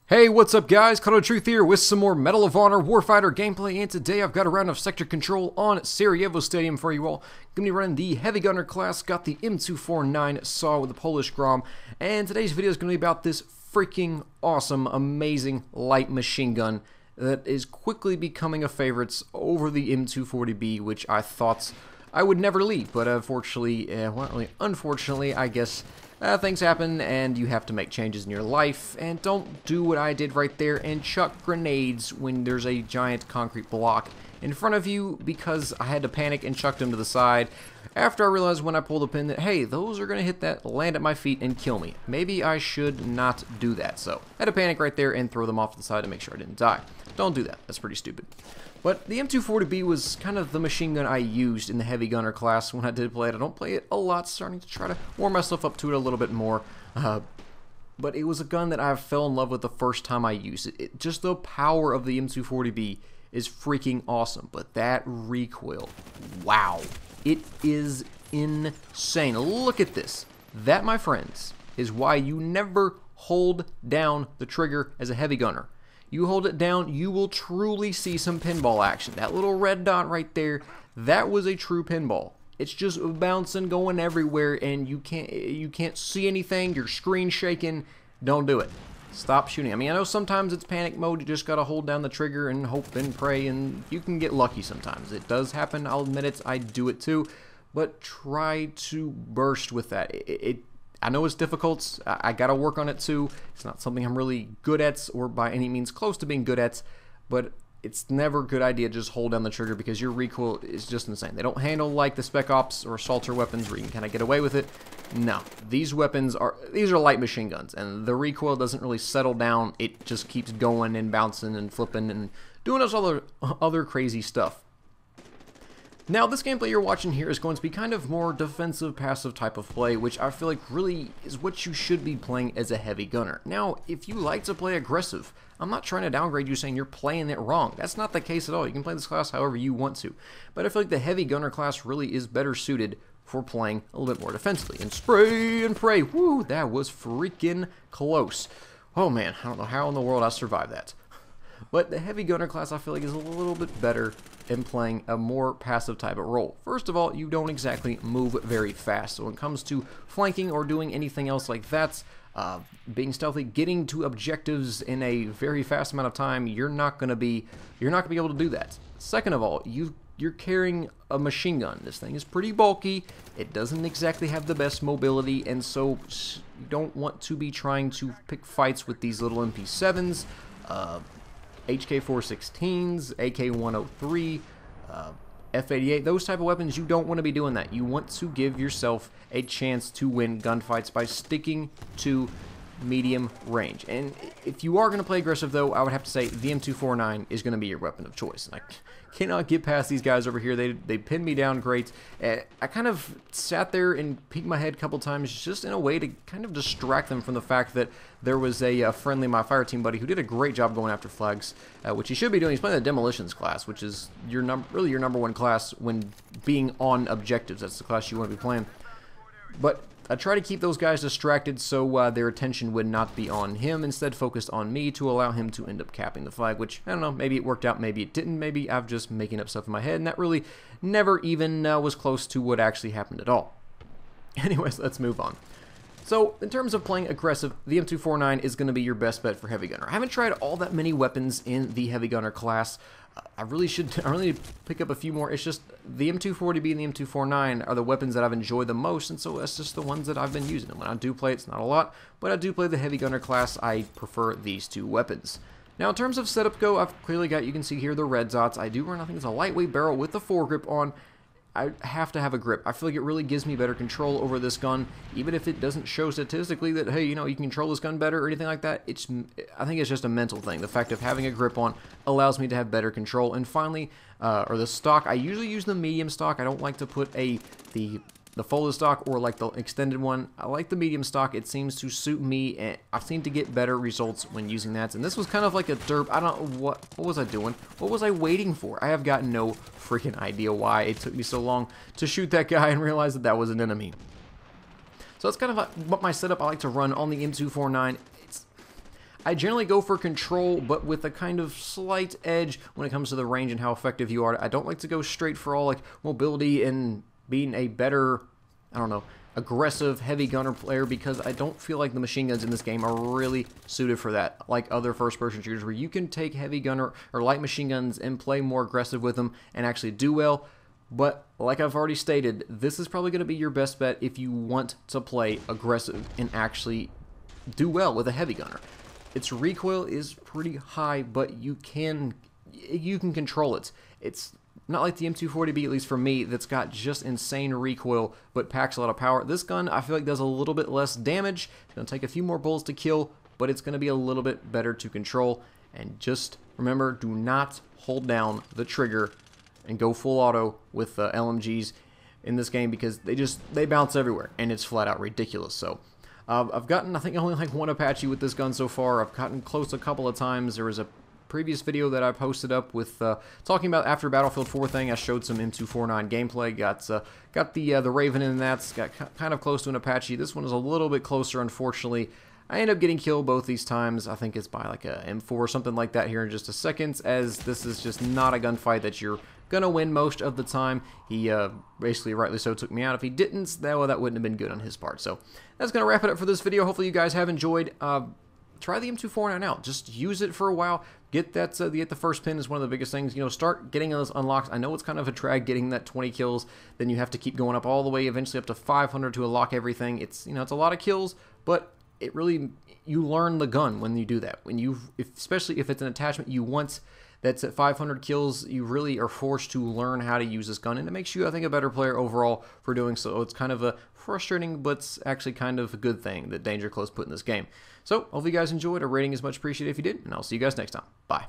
Hey, what's up guys? Call of Truth here with some more Medal of Honor Warfighter gameplay, and today I've got a round of sector control on Sarajevo Stadium for you all. Gonna be running the Heavy Gunner class, got the M249 saw with the Polish Grom, and today's video is gonna be about this freaking awesome, amazing light machine gun that is quickly becoming a favorite over the M240B, which I thought I would never leave, but unfortunately, I guess things happen and you have to make changes in your life, and don't do what I did right there and chuck grenades when there's a giant concrete block in front of you, because I had to panic and chuck them to the side after I realized when I pulled the pin that, hey, those are going to hit that, land at my feet and kill me. Maybe I should not do that, so I had to panic right there and throw them off to the side to make sure I didn't die. Don't do that. That's pretty stupid. But the M240B was kind of the machine gun I used in the Heavy Gunner class when I did play it. I don't play it a lot, starting to try to warm myself up to it a little bit more. But it was a gun that I fell in love with the first time I used it. Just the power of the M240B is freaking awesome. But that recoil, wow. It is insane. Look at this. That, my friends, is why you never hold down the trigger as a heavy gunner. You hold it down, you will truly see some pinball action. That little red dot right there, that was a true pinball. It's just bouncing, going everywhere, and you can't see anything. Your screen shaking. Don't do it. Stop shooting. I mean, I know sometimes it's panic mode. You just gotta hold down the trigger and hope and pray, and you can get lucky sometimes. It does happen. I'll admit it. I do it too. But try to burst with that. I know it's difficult. I gotta work on it too. It's not something I'm really good at, or by any means close to being good at, but it's never a good idea to just hold down the trigger, because your recoil is just insane. They don't handle like the Spec Ops or Assaulter weapons where you can kind of get away with it. No, these are light machine guns, and the recoil doesn't really settle down. It just keeps going and bouncing and flipping and doing this other crazy stuff. Now, this gameplay you're watching here is going to be kind of more defensive, passive type of play, which I feel like really is what you should be playing as a heavy gunner. Now, if you like to play aggressive, I'm not trying to downgrade you saying you're playing it wrong. That's not the case at all. You can play this class however you want to. But I feel like the heavy gunner class really is better suited for playing a little bit more defensively. And spray and pray. Woo, that was freaking close. Oh man, I don't know how in the world I survived that. But the heavy gunner class, I feel like, is a little bit better in playing a more passive type of role. First of all, you don't exactly move very fast. So when it comes to flanking or doing anything else like that, being stealthy, getting to objectives in a very fast amount of time, you're not gonna be able to do that. Second of all, you're carrying a machine gun. This thing is pretty bulky. It doesn't exactly have the best mobility, and so you don't want to be trying to pick fights with these little MP7s. HK416s, AK103, F88, those type of weapons. You don't want to be doing that. You want to give yourself a chance to win gunfights by sticking to medium range. And if you are going to play aggressive, though, I would have to say the M249 is going to be your weapon of choice. And I cannot get past these guys over here. They pinned me down great. I kind of sat there and peeked my head a couple times just in a way to kind of distract them from the fact that there was a friendly my fire team buddy who did a great job going after flags, which he should be doing. He's playing the demolitions class, which is really your number one class when being on objectives. That's the class you want to be playing. But I try to keep those guys distracted so their attention would not be on him, instead focused on me, to allow him to end up capping the flag, which, I don't know, maybe it worked out, maybe it didn't, maybe I'm just making up stuff in my head, and that really never even was close to what actually happened at all. Anyways, let's move on. So, in terms of playing aggressive, the M249 is going to be your best bet for heavy gunner. I haven't tried all that many weapons in the heavy gunner class. I really need to pick up a few more. It's just the M240B and the M249 are the weapons that I've enjoyed the most, and so that's just the ones that I've been using. And when I do play, it's not a lot, but I do play the heavy gunner class. I prefer these two weapons. Now, in terms of setup go, I've clearly got, you can see here, the red dots. I do run, I think it's a lightweight barrel with the foregrip on. I have to have a grip. I feel like it really gives me better control over this gun, even if it doesn't show statistically that, hey, you know, you can control this gun better or anything like that. I think it's just a mental thing. The fact of having a grip on allows me to have better control. And finally, or the stock, I usually use the medium stock. I don't like to put the folded stock or like the extended one. I like the medium stock. It seems to suit me, and I've seen to get better results when using that. And this was kind of like a derp. I don't know what was I doing? What was I waiting for? I have got no freaking idea why it took me so long to shoot that guy and realize that that was an enemy. So that's kind of what my setup I like to run on the M249. I generally go for control, but with a kind of slight edge when it comes to the range and how effective you are. I don't like to go straight for all like mobility and being a better, I don't know, aggressive heavy gunner player, because I don't feel like the machine guns in this game are really suited for that, like other first-person shooters where you can take heavy gunner or light machine guns and play more aggressive with them and actually do well. But like I've already stated, this is probably going to be your best bet if you want to play aggressive and actually do well with a heavy gunner. Its recoil is pretty high, but you can control it. It's not like the M240B, at least for me, that's got just insane recoil but packs a lot of power. This gun, I feel like, does a little bit less damage. It's going to take a few more bullets to kill, but it's going to be a little bit better to control. And just remember, do not hold down the trigger and go full auto with LMGs in this game, because they bounce everywhere, and it's flat out ridiculous. So I've gotten, I think, only like one Apache with this gun so far. I've gotten close a couple of times. There was a previous video that I posted up with talking about after Battlefield 4 thing. I showed some M249 gameplay. Got the Raven in that. Got kind of close to an Apache. This one is a little bit closer, unfortunately. I end up getting killed both these times. I think it's by like a M4 or something like that here in just a second, as this is just not a gunfight that you're gonna win most of the time. He basically, rightly so, took me out. If he didn't, well, that wouldn't have been good on his part. So that's gonna wrap it up for this video. Hopefully you guys have enjoyed. Try the M249 out. Just use it for a while. Get that. Get the first pin is one of the biggest things. You know, start getting those unlocks. I know it's kind of a drag getting that 20 kills. Then you have to keep going up all the way, eventually up to 500 to unlock everything. It's, you know, it's a lot of kills, but it really, you learn the gun when you do that. When especially if it's an attachment you want that's at 500 kills, you really are forced to learn how to use this gun, and it makes you, I think, a better player overall for doing so. It's kind of a frustrating, but it's actually kind of a good thing that Danger Close put in this game. So, hopefully you guys enjoyed. A rating is much appreciated if you did, and I'll see you guys next time. Bye.